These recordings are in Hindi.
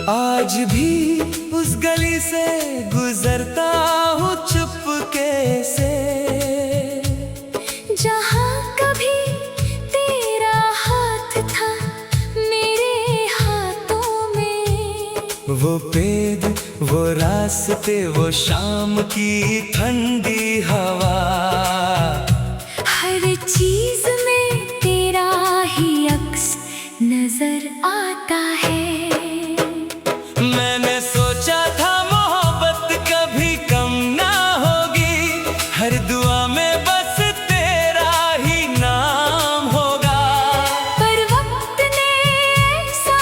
आज भी उस गली से गुजरता हूँ चुपके से, जहाँ कभी तेरा हाथ था मेरे हाथों में। वो पेड़, वो रास्ते, वो शाम की ठंडी हवा, हर चीज में तेरा ही अक्स नजर आता है। मैंने सोचा था मोहब्बत कभी कम ना होगी, हर दुआ में बस तेरा ही नाम होगा। पर वक्त ने ऐसा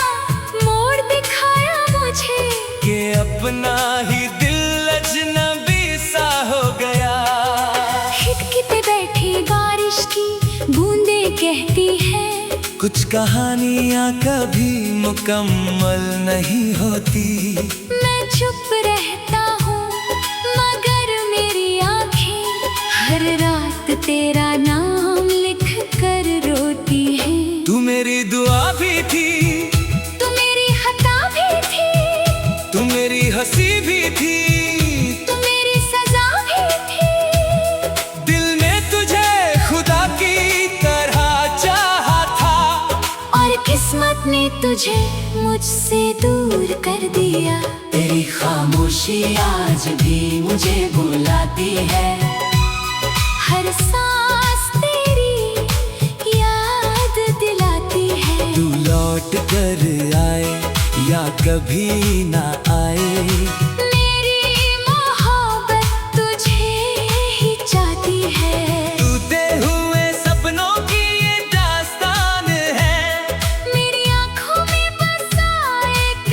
मोड़ दिखाया मुझे कि अपना ही दिल अजनबी सा हो गया। खिड़की पे बैठी बारिश की बूंदें कहती है, कुछ कहानियाँ कभी मुकम्मल नहीं होती। मैं चुप रहता हूँ मगर मेरी आँखें हर रात तेरा नाम लिख कर रोती हैं। तू मेरी दुआ भी थी, तू मेरी खता भी थी, तू मेरी हंसी भी थी, तू मेरी सजा भी थी। दिल में तुझे खुदा की तरह चाहा था, और किस्मत ने तुझे मुझसे दूर कर दिया। तेरी खामोशी आज भी मुझे बुलाती है, हर सांस तेरी याद दिलाती है। तू लौट कर आए या कभी ना आए, मेरी मोहब्बत तुझे ही चाहती है। टूटे हुए सपनों की ये दास्तान है, मेरी आँखों में बसा एक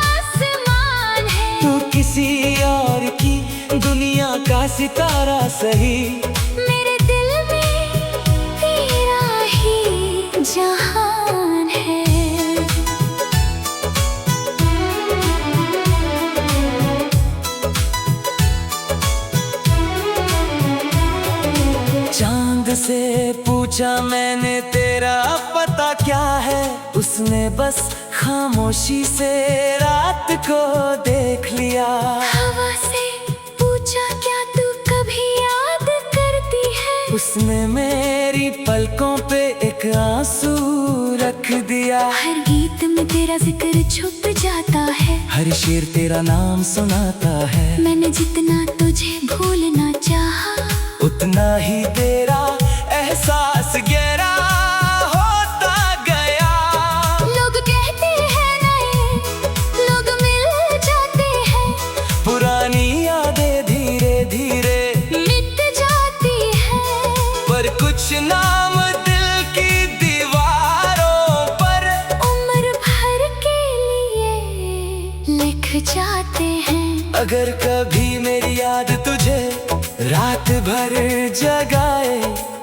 आसमान है। तू किसी और की दुनिया का सितारा सही, मेरे दिल में तेरा ही जहान है। चांद से पूछा मैंने तेरा पता क्या है, उसने बस खामोशी से रात को देख लिया। हवा से पूछा क्या तू कभी याद करती है, उसने मेरी पलकों पे एक आंसू रख दिया। हर गीत में तेरा जिक्र छुप जाता है, हर शेर तेरा नाम सुनाता है। मैंने जितना तुझे भूलना चाहा, उतना ही तेरा एहसास गहरा होता गया। लोग कहते हैं नए लोग मिल जाते हैं, पुरानी यादें धीरे धीरे मिट जाती है। पर कुछ नाम दिल की दीवारों पर उम्र भर के लिए लिख जाते हैं। अगर कभी मेरी याद तुझे रात भर जगाए,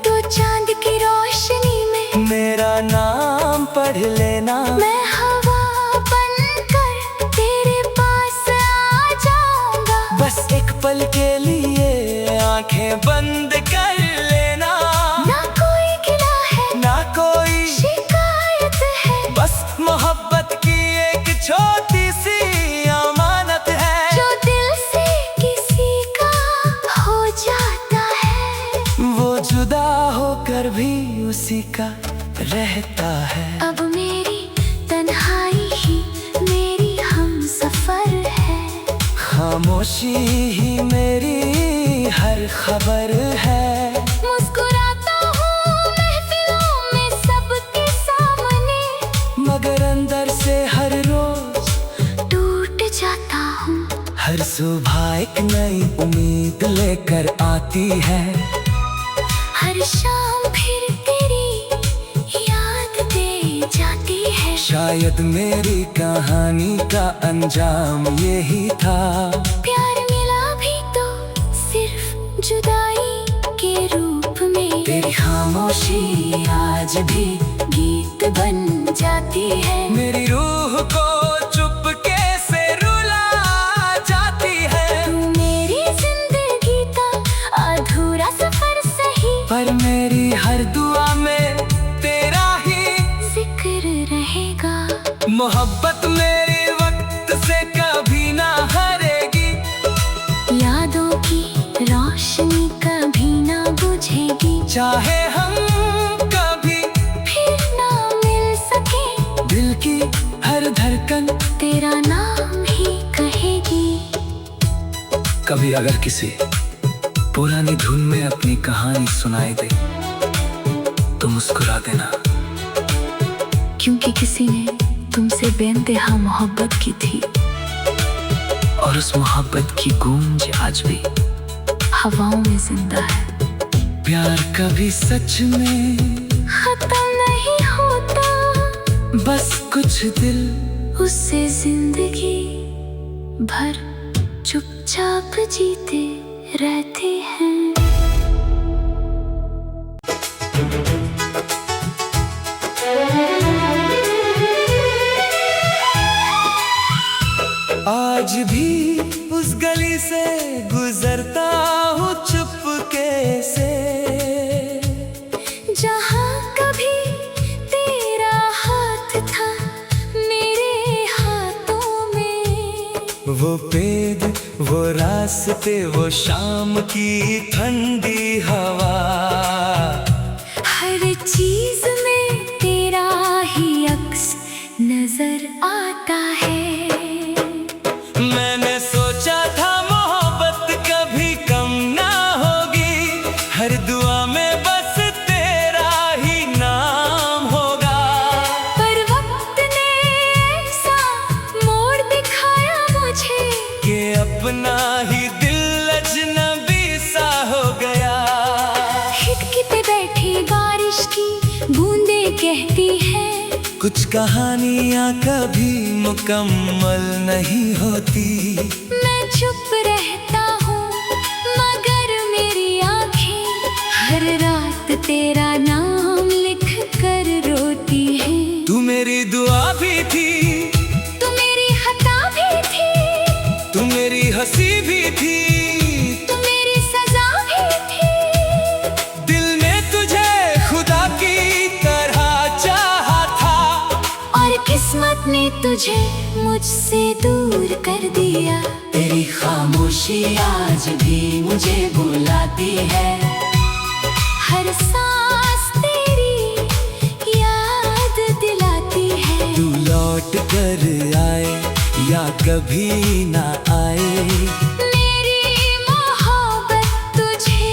तो चांद की रोशनी में मेरा नाम पढ़ लेना। मैं हवा बनकर तेरे पास आ जाऊंगा। बस एक पल के लिए आंखें बंद कर लेना। ना कोई गिला है ना कोई शिकायत है, बस मोहब्बत की एक छोटी सी अमानत है, जो दिल से किसी का हो जाता है, वो जुदा होकर भी उसी का रहता है। अब मेरी तन्हाई ही मेरी हमसफर है, खामोशी ही मेरी हर खबर है। मुस्कुराता हूँ महफिलों में सबके सामने, मगर अंदर से हर रोज टूट जाता हूँ। हर सुबह एक नई उम्मीद लेकर आती है, हर शाम फिर तेरी याद दे जाती है। शायद मेरी कहानी का अंजाम यही था। प्यार मिला भी तो सिर्फ जुदाई के रूप में, तेरी खामोशी आज भी गीत बन जाती है। मेरी रूह को चुपके से रुला जाती है। तू मेरी जिंदगी का अधूरा सफर सही, पर मेरी हर दुआ में तेरा ही जिक्र रहेगा। मोहब्बत मेरी वक्त से कभी ना हरेगी, यादों की रोशनी कभी ना बुझेगी। चाहे हम कभी फिर ना मिल सके, दिल की हर धड़कन तेरा नाम ही कहेगी। कभी अगर किसी पुरानी धुन में अपनी कहानी सुनाई दे तो मुस्कुरा देना, क्योंकि किसी ने तुमसे बेइंतहा मोहब्बत की थी, और उस मोहब्बत की गूंज आज भी हवाओं में जिंदा है। प्यार कभी सच में खत्म नहीं होता, बस कुछ दिल उससे जिंदगी भर चुपचाप जीते रहते हैं। आज भी उस गली से गुजरता हूँ चुपके से, जहाँ कभी तेरा हाथ था मेरे हाथों में, वो पेड़, वो रास्ते, वो शाम की ठंडी हवा, हर चीज में तेरा ही अक्स नजर आता है। मैंने सोचा था मोहब्बत कभी कम ना होगी, हर दुआ में बस तेरा ही नाम होगा। पर वक्त ने ऐसा मोड़ दिखाया मुझे कि अपना ही दिल अजनबी सा हो गया। खिड़की पे बैठी बारिश की बूंदें कहती है, कुछ कहानियाँ कभी मुकम्मल नहीं होती। मैं चुप रहता हूँ मगर मेरी आँखें हर रात तेरा नाम लिख कर रोती हैं। तू मेरी दुआ भी थी, तू मेरी खता भी थी, तू मेरी हंसी भी थी, तू मेरी सजा भी थी। दिल ने तुझे खुदा की तरह चाहा था, और किस्मत ने तुझे मुझसे दूर कर दिया। तेरी खामोशी आज भी मुझे बुलाती है। हर सांस तेरी याद दिलाती है। तू लौट कर आए या कभी ना आए, मेरी मोहब्बत तुझे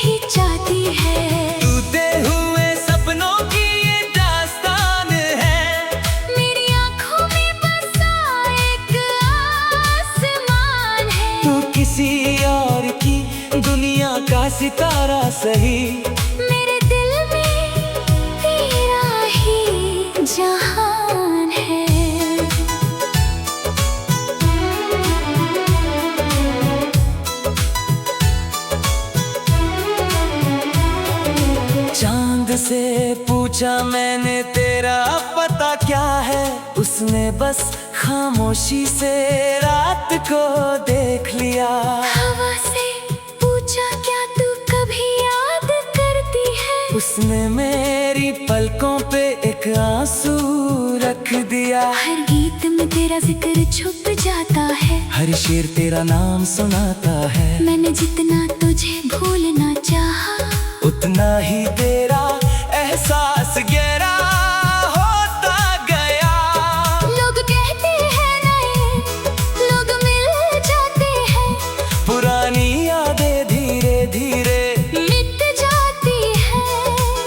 ही चाहती है। टूटे हुए सपनों की ये दास्तान है, मेरी आँखों में बसा एक आसमान है। तू किसी और की दुनिया का सितारा सही, मेरे दिल में तेरा ही जहान है। चांद से पूछा मैंने तेरा पता क्या है, उसने बस खामोशी से रात को देख लिया। हवा से पूछा क्या तू कभी याद करती है, उसने मेरी पलकों पे एक आंसू रख दिया। हर गीत में तेरा जिक्र छुप जाता है, हर शेर तेरा नाम सुनाता है। मैंने जितना तुझे भूलना चाहा, उतना ही तेरा एहसास गहरा होता गया। लोग कहते हैं नए लोग मिल जाते हैं, पुरानी यादें धीरे धीरे मिट जाती है।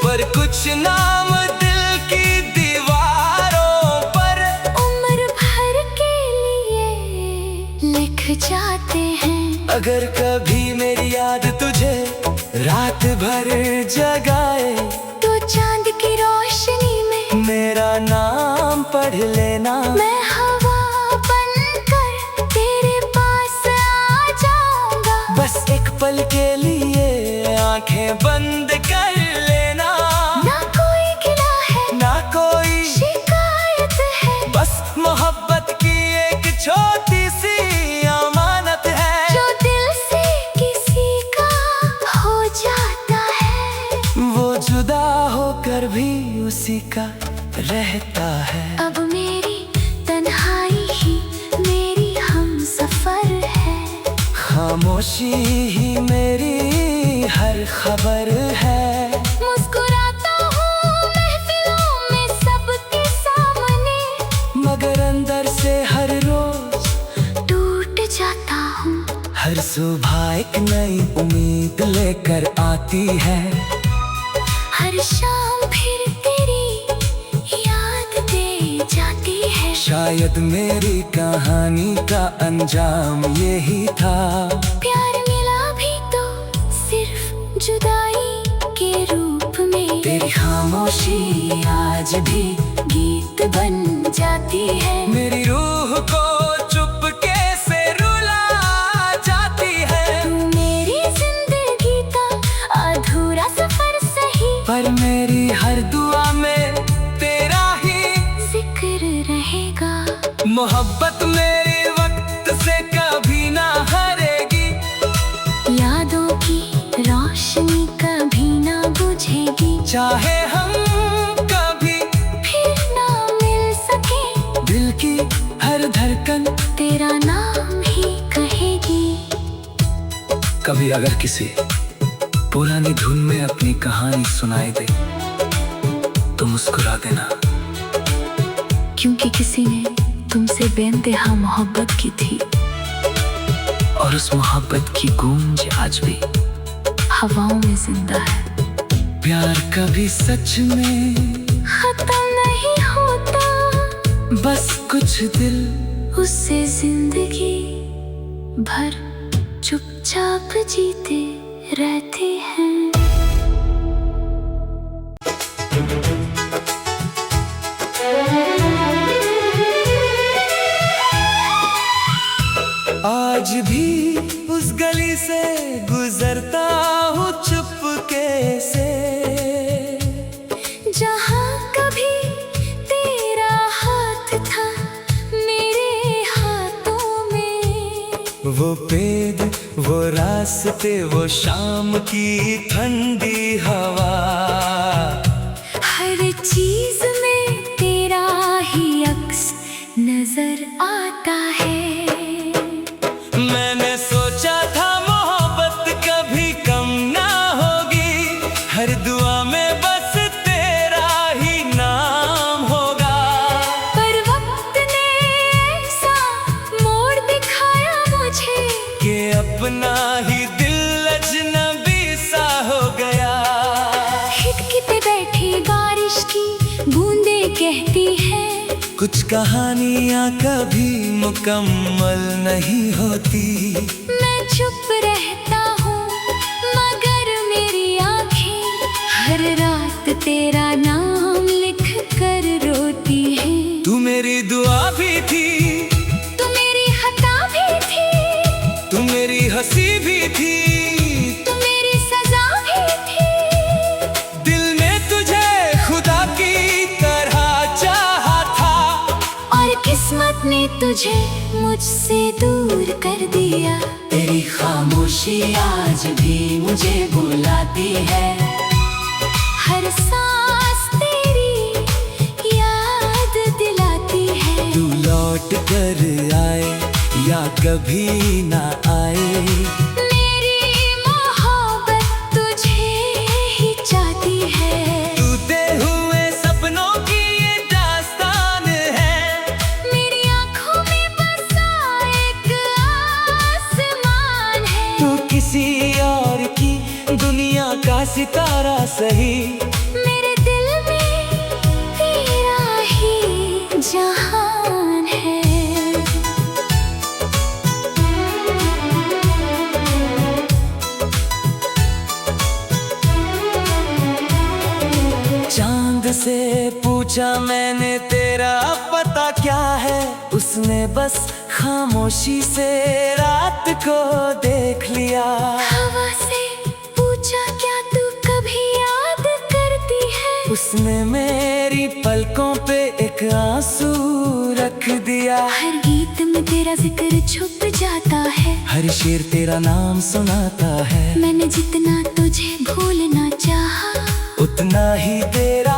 पर कुछ नाम दिल की दीवारों पर उम्र भर के लिए लिख जाते हैं। अगर कभी मेरी याद तुझे रात भर जगाए, तो चांद की रोशनी में मेरा नाम पढ़ लेना। मैं हवा बनकर तेरे पास आ जाऊंगा। बस एक पल के लिए आंखें बंद कर लेना। ना कोई गिला है ना कोई शिकायत है, बस मोहब्बत की एक छोटी सी अमानत है, जो दिल से किसी का हो जाता है। प्यार भी उसी का रहता है। अब मेरी तन्हाई ही मेरी हम सफर है। खामोशी ही मेरी हर खबर है। मुस्कुराता हूँ महफिलों में सबके सामने, मगर अंदर से हर रोज टूट जाता हूँ। हर सुबह एक नई उम्मीद लेकर आती है। हर शाम फिर तेरी याद दे जाती है। शायद मेरी कहानी का अंजाम यही था। प्यार मिला भी तो सिर्फ जुदाई के रूप में। तेरी खामोशी आज भी गीत बन जाती है। मेरी रूह को चुपके से रुला जाती है। तू मेरी जिंदगी का अधूरा सफर सही, पर मेरी हर दुआ में तेरा ही जिक्र रहेगा। मोहब्बत मेरी वक्त से कभी ना हरेगी। यादों की रोशनी कभी ना बुझेगी। चाहे हम कभी फिर ना मिल सके, दिल की हर धड़कन तेरा नाम ही कहेगी। कभी अगर किसी पुरानी धुन में अपनी कहानी सुनाई दे तो मुस्कुरा देना, क्योंकि किसी ने तुमसे बेइंतहा मोहब्बत की थी, और उस मोहब्बत की गूंज आज भी हवाओं में जिंदा है। प्यार कभी सच में खत्म नहीं होता, बस कुछ दिल उससे जिंदगी भर चुपचाप जीते रहते हैं। आज भी उस गली से गुजरता हूँ चुपके से, जहाँ कभी तेरा हाथ था मेरे हाथों में। वो पेड़, वो रास्ते, वो शाम की ठंडी हवा, हर चीज में तेरा ही अक्स नजर आता है। मैंने सोचा था मोहब्बत कभी कम ना होगी, हर दुआ में बस तेरा ही नाम होगा। पर वक्त ने ऐसा मोड़ दिखाया मुझे कि अपना ही दिल अजनबी सा हो गया। खिड़की पे बैठी बारिश की बूंदें कहती हैं, कुछ कहानियाँ कभी मुकम्मल नहीं होती। मैं चुप रहता हूँ मगर मेरी आँखें हर रात तेरा नाम लिख कर रोती हैं। तू मेरी दुआ भी थी, तू मेरी खता भी थी, तू मेरी हंसी भी थी, तू मेरी सजा भी थी। दिल ने तुझे खुदा की तरह चाहा था, और किस्मत ने तुझे मुझसे दूर कर दिया। तेरी खामोशी आज भी मुझे बुलाती है। हर सांस तेरी याद दिलाती है। तू लौट कर आए या कभी ना आए, मेरी मोहब्बत तुझे ही चाहती है। टूटे हुए सपनों की ये दास्तान है। मेरी आँखों में बसा एक आसमान है। तू किसी और की दुनिया का सितारा सही, मेरे दिल में तेरा ही जहान है। चांद से पूछा मैंने तेरा पता क्या है, उसने बस खामोशी से रात को देख लिया। हवा से पूछा क्या तू कभी याद करती है, उसने मेरी पलकों पे एक आंसू रख दिया। हर गीत में तेरा जिक्र छुप जाता है, हर शेर तेरा नाम सुनाता है। मैंने जितना तुझे भूलना चाहा, उतना ही तेरा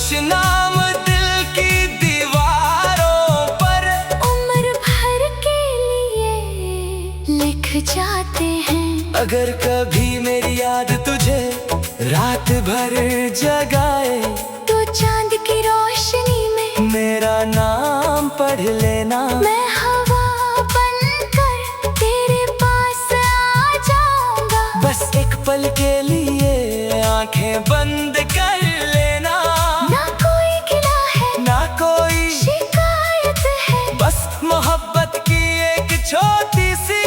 कुछ नाम दिल की दीवारों पर उम्र भर के लिए लिख जाते हैं। अगर कभी मेरी याद तुझे रात भर जगाए तो चांद की रोशनी में मेरा नाम पढ़ लेना। मैं हवा बनकर तेरे पास आ जाऊंगा। बस एक पल के लिए आंखें बंद कर लेना। ना कोई गिला है ना कोई शिकायत है, बस मोहब्बत की एक छोटी सी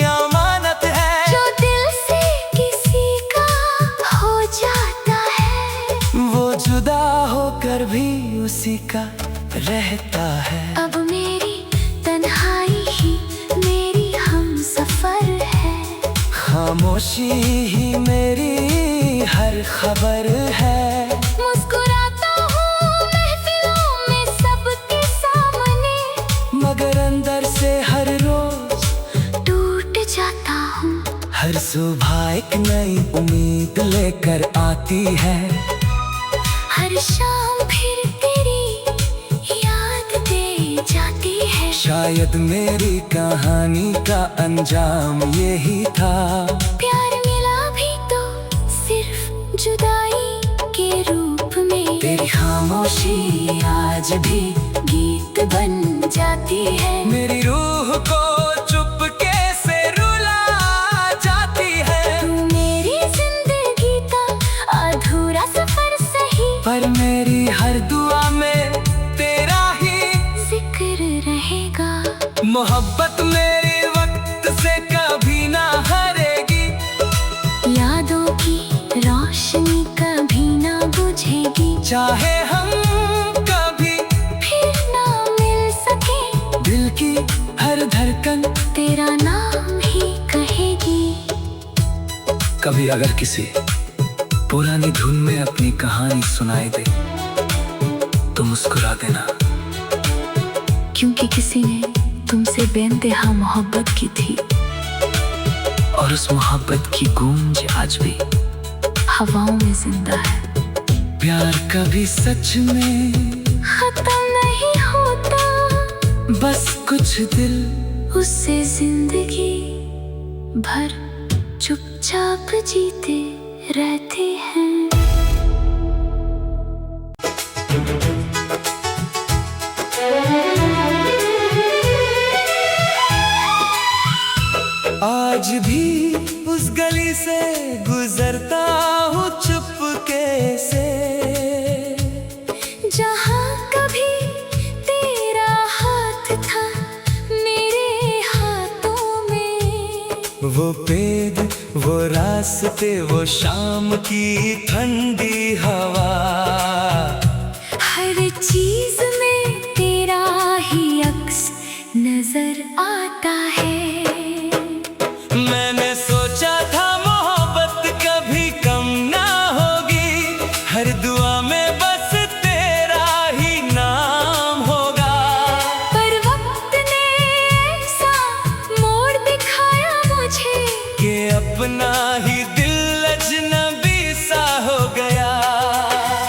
अमानत है। जो दिल से किसी का हो जाता है वो जुदा होकर भी उसी का रहता है। अब मेरी तन्हाई ही मेरी हमसफर है। खामोशी ही मेरी हर खबर है। मुस्कुराता हूँ महफिलों में सबके सामने, मगर अंदर से हर रोज टूट जाता हूँ। हर सुबह एक नई उम्मीद लेकर आती है। हर शाम फिर तेरी याद दे जाती है। शायद मेरी कहानी का अंजाम यही था। प्यार मिला भी तो सिर्फ जुदाई के रूप में। तेरी खामोशी आज भी गीत बन जाती है। मेरी रूह को चुपके से रुला जाती है। तू मेरी जिंदगी का अधूरा सफर सही, पर मेरी हर दुआ में तेरा ही जिक्र रहेगा। मोहब्बत मेरी वक्त से कभी ना हरेगी। यादों की रोशनी कभी ना बुझेगी। चाहे हम कभी फिर ना मिल सके, दिल की हर धड़कन तेरा नाम ही कहेगी। कभी अगर किसी पुरानी धुन में अपनी कहानी सुनाई दे तो मुस्कुरा देना। क्योंकि किसी ने तुमसे बेइंतहा मोहब्बत की थी, और उस मोहब्बत की गूंज आज भी हवाओं में जिंदा है। प्यार कभी सच में खत्म नहीं होता, बस कुछ दिल उससे जिंदगी भर चुपचाप जीते रहते हैं। आज भी उस गली से गुजरता हूँ चुपके से, जहाँ कभी तेरा हाथ था मेरे हाथों में। वो पेड़, वो रास्ते, वो शाम की ठंडी हवा, हर चीज में तेरा ही अक्स नजर आता है। मैंने सोचा था मोहब्बत कभी कम ना होगी, हर दुआ में बस तेरा ही नाम होगा। पर वक्त ने ऐसा मोड़ दिखाया मुझे कि अपना ही दिल अजनबी सा हो गया।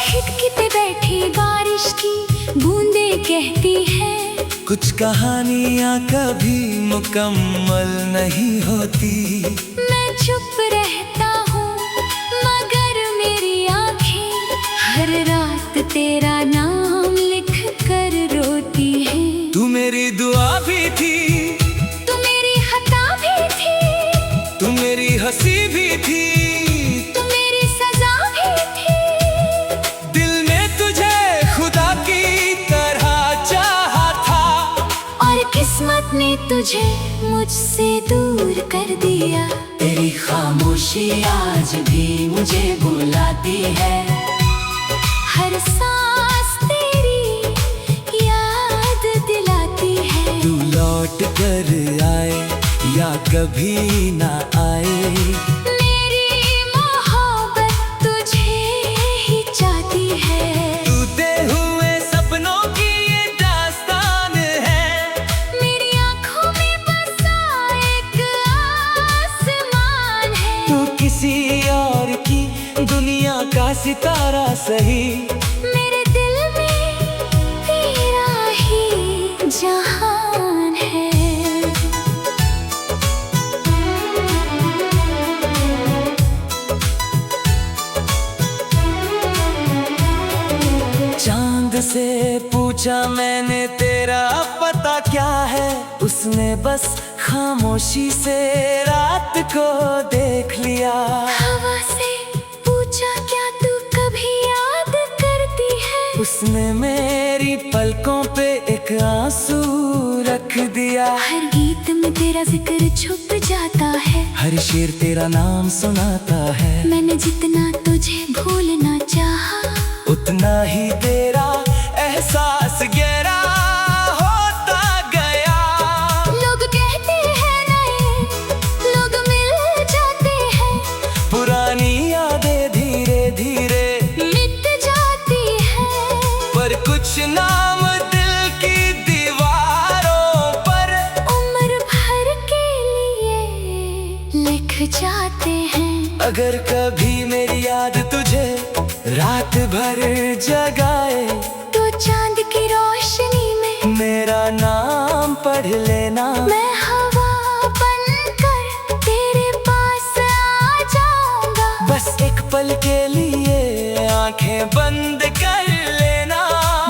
खिड़की पे बैठी बारिश की बूंदें कहती हैं, कुछ कहानियाँ कभी मुकम्मल नहीं होती। मैं चुप रहता हूँ मगर मेरी आँखें हर रात तेरा नाम लिख कर रोती हैं। तू मेरी दुआ भी थी, तू मेरी खता भी थी, तू मेरी हंसी भी थी, तू मेरी सजा भी थी। दिल ने तुझे खुदा की तरह चाहा था, और किस्मत ने तुझे मुझसे दूर कर दिया। तेरी खामोशी आज भी मुझे बुलाती है। हर सांस तेरी याद दिलाती है। तू लौट कर आए या कभी ना आए, मेरी मोहब्बत तुझे ही चाहती है। टूटे हुए सपनों की ये दास्तान है। मेरी आँखों में बसा एक आसमान है। तू किसी और की दुनिया का सितारा सही, मेरे दिल से पूछा मैंने तेरा पता क्या है, उसने बस खामोशी से रात को देख लिया। हवा से पूछा क्या तू कभी याद करती है, उसने मेरी पलकों पे एक आंसू रख दिया। हर गीत में तेरा जिक्र छुप जाता है, हर शेर तेरा नाम सुनाता है। मैंने जितना तुझे भूलना चाहा, उतना ही तेरा एहसास गहरा होता गया। लोग कहते हैं नए लोग मिल जाते हैं, पुरानी यादें धीरे धीरे मिट जाती है, पर कुछ नाम दिल की दीवारों पर उम्र भर के लिए लिख जाते हैं। अगर कभी मेरी याद तुझे रात भर जगाए, तो चांद की रोशनी में मेरा नाम पढ़ लेना। मैं हवा बनकर तेरे पास आ जाऊंगा, बस एक पल के लिए आंखें बंद कर लेना।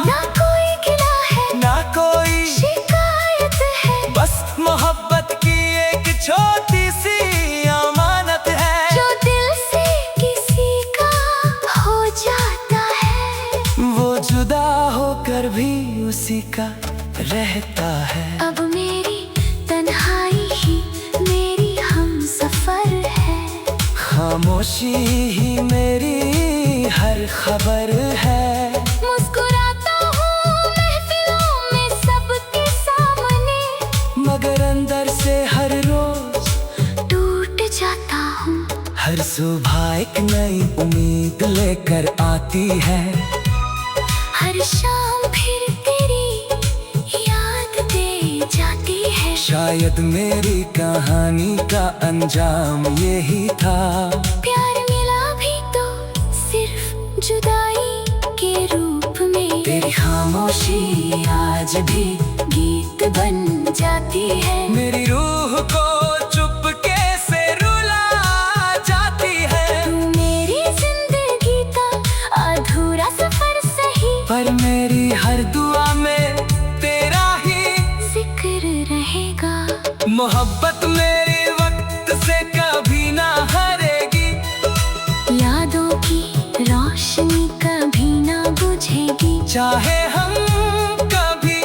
ना कोई गिला है ना कोई शिकायत है, बस मोहब्बत की एक छोटी सी अमानत है, जो दिल से किसी का हो जाता है, वो जुदा होकर भी उसी का रहता है। अब मेरी तन्हाई ही मेरी हमसफर है, खामोशी ही मेरी हर खबर है। मुस्कुराता हूँ महफिलों में सबके सामने, मगर अंदर से हर रोज टूट जाता हूँ। हर सुबह एक नई उम्मीद लेकर आती है, हर शाम फिर तेरी याद दे जाती है। शायद मेरी कहानी का अंजाम यही था। प्यार मिला भी तो सिर्फ जुदाई के रूप में, तेरी खामोशी आज भी गीत बन जाती है। मेरी रूह को चुपके से रुला जाती है, तू मेरी जिंदगी का अधूरा सफर सही, पर मेरी हर दुआ में तेरा ही जिक्र रहेगा। मोहब्बत मेरी वक्त से कभी ना हरेगी, यादों की रोशनी कभी ना बुझेगी, चाहे हम कभी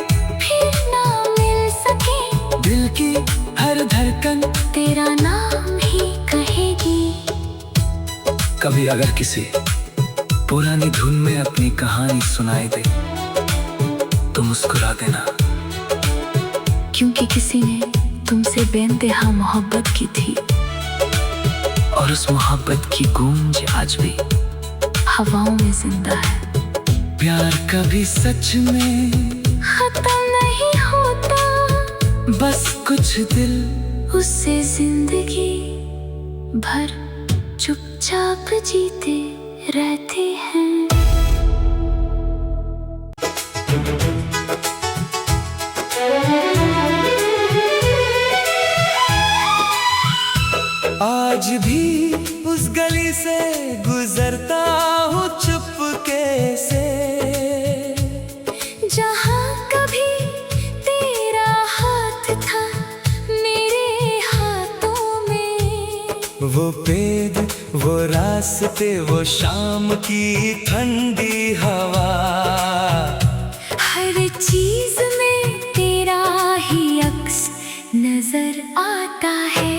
फिर ना मिल सके, दिल की हर धड़कन तेरा नाम ही कहेगी। कभी अगर किसी पुरानी धुन में अपनी कहानी सुनाई दे तो मुस्कुरा देना, क्योंकि किसी ने तुमसे बेइंतहा मोहब्बत की थी, और उस मोहब्बत की गूंज आज भी हवाओं में जिंदा है। प्यार कभी सच में खत्म नहीं होता, बस कुछ दिल उससे जिंदगी भर चुपचाप जीते रहते हैं। आज भी उस गली से गुजरता हूँ चुपके से, जहाँ कभी तेरा हाथ था मेरे हाथों में, वो पेड़ वो रास्ते वो शाम की ठंडी हवा, हर चीज में तेरा ही अक्स नजर आता है।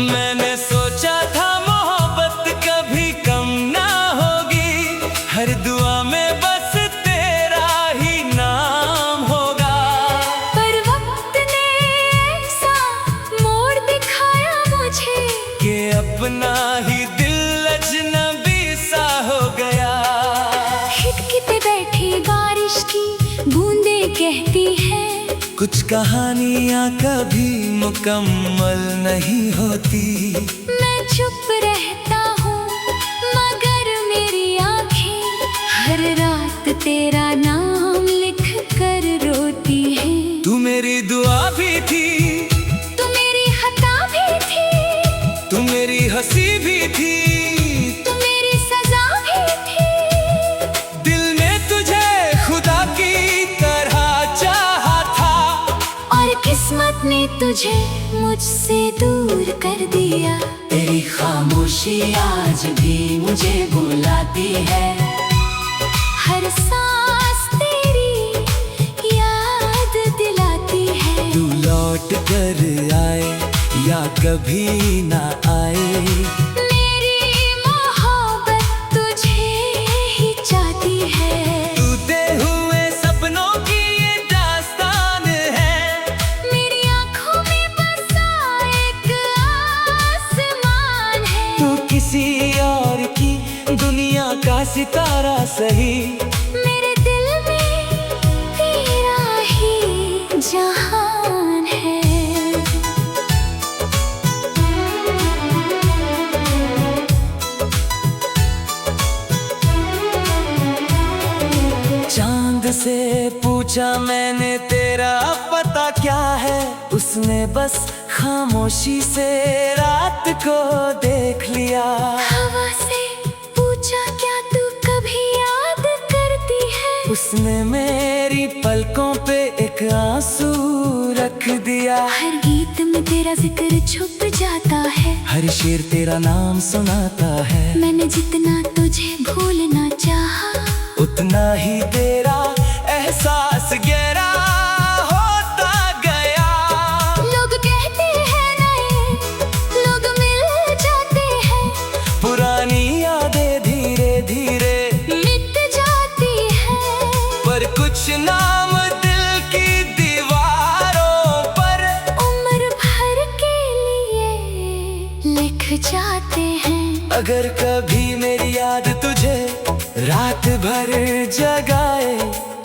मैंने सोचा था मोहब्बत कभी कम ना होगी, हर दुआ में बस तेरा ही नाम होगा, पर वक्त ने ऐसा मोड़ दिखाया मुझे कि अपना ही दिल अजनबी सा हो गया। खिड़की पे बैठी बारिश की बूंदे कहती है, कुछ कहानियाँ कभी मुकम्मल नहीं होती, मैं चुप रहता हूँ मगर मेरी आँखें हर रात तेरा नाम लिख कर रोती हैं। तू मेरी दुआ भी थी, तू मेरी खता भी थी, तू मेरी हंसी भी थी, तू मेरी सजा भी थी, दिल में तुझे तुझे मुझसे दूर कर दिया। तेरी खामोशी आज भी मुझे बुलाती है। हर सांस तेरी याद दिलाती है। तू लौट कर आए या कभी ना आए, मेरी मोहब्बत तुझे ही चाहती है। टूटे हुए सपनों की ये दास्तान है। मेरी आँखों में बसा एक आसमान है। तू किसी और की दुनिया का सितारा सही, मेरे दिल में तेरा ही जहान है। चांद से पूछा मैंने तेरा पता क्या है, उसने बस खामोशी से रात को देख लिया। हवा से पूछा क्या तू कभी याद करती है। उसने मेरी पलकों पे एक आंसू रख दिया। हर गीत में तेरा जिक्र छुप जाता है। हर शेर तेरा नाम सुनाता है। मैंने जितना तुझे भूलना चाहा, उतना ही तेरा एहसास गहरा होता गया। लोग कहते हैं नए लोग मिल जाते हैं, पुरानी यादें धीरे धीरे मिट जाती है। पर कुछ नाम दिल की दीवारों पर उम्र भर के लिए लिख जाते हैं। अगर कभी मेरी याद तुझे रात भर जगाए,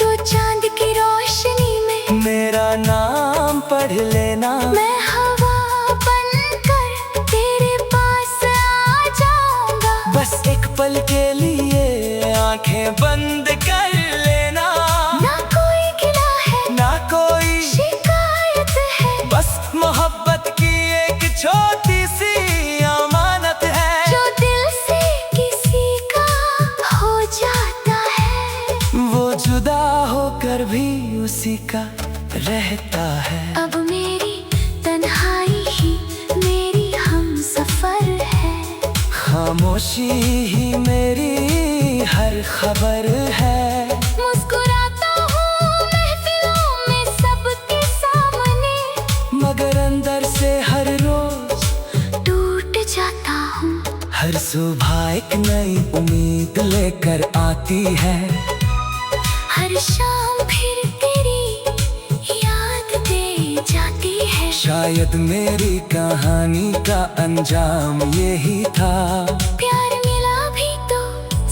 तो चांद की रोशनी में मेरा नाम पढ़ लेना। मैं हवा बनकर तेरे पास आ जाऊंगा। बस एक पल के लिए आंखें बंद कर लेना। ना कोई गिला है ना कोई शिकायत है, बस मोहब्बत की एक छोटी सी अमानत है। जो दिल से किसी का हो जाता है, वो जुदा होकर भी उसी का रहता है। अब मेरी तन्हाई ही मेरी हमसफर है। खामोशी ही मेरी हर खबर है। मुस्कुराता हूँ महफिलों में सबके सामने, मगर अंदर से हर रोज टूट जाता हूँ। हर सुबह एक नई उम्मीद लेकर आती है। हर शाम फिर तेरी याद दे जाती है। शायद मेरी कहानी का अंजाम यही था। प्यार मिला भी तो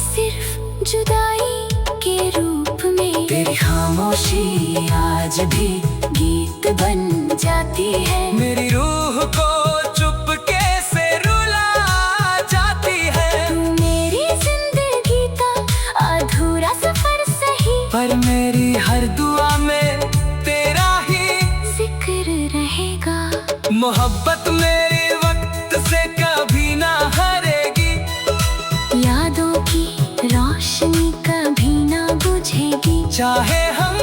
सिर्फ जुदाई के रूप में। तेरी खामोशी आज भी गीत बन जाती है। मेरी रूह को चुपके से रुला जाती है। तू मेरी जिंदगी का अधूरा सफर सही, पर मेरी हर दुआ में तेरा ही जिक्र रहेगा। मोहब्बत मेरी वक्त से कभी ना हरेगी। यादों की रोशनी कभी ना बुझेगी। चाहे हम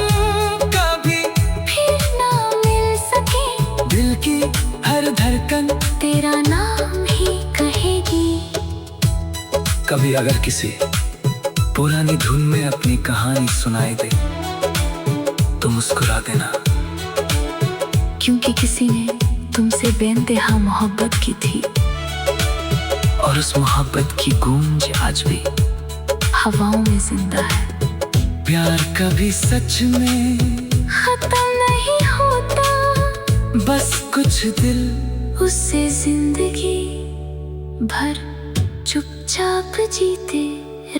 कभी फिर ना मिल सके, दिल की हर धड़कन तेरा नाम ही कहेगी। कभी अगर किसी पुरानी धुन में अपनी कहानी सुनाई दे तो मुस्कुरा देना, क्योंकि किसी ने तुमसे बेइंतहा मोहब्बत की थी, और उस मोहब्बत की गूंज आज भी हवाओं में जिंदा है। प्यार कभी सच में खत्म नहीं होता, बस कुछ दिल उससे जिंदगी भर चुपचाप जीते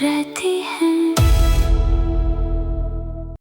रहते हैं।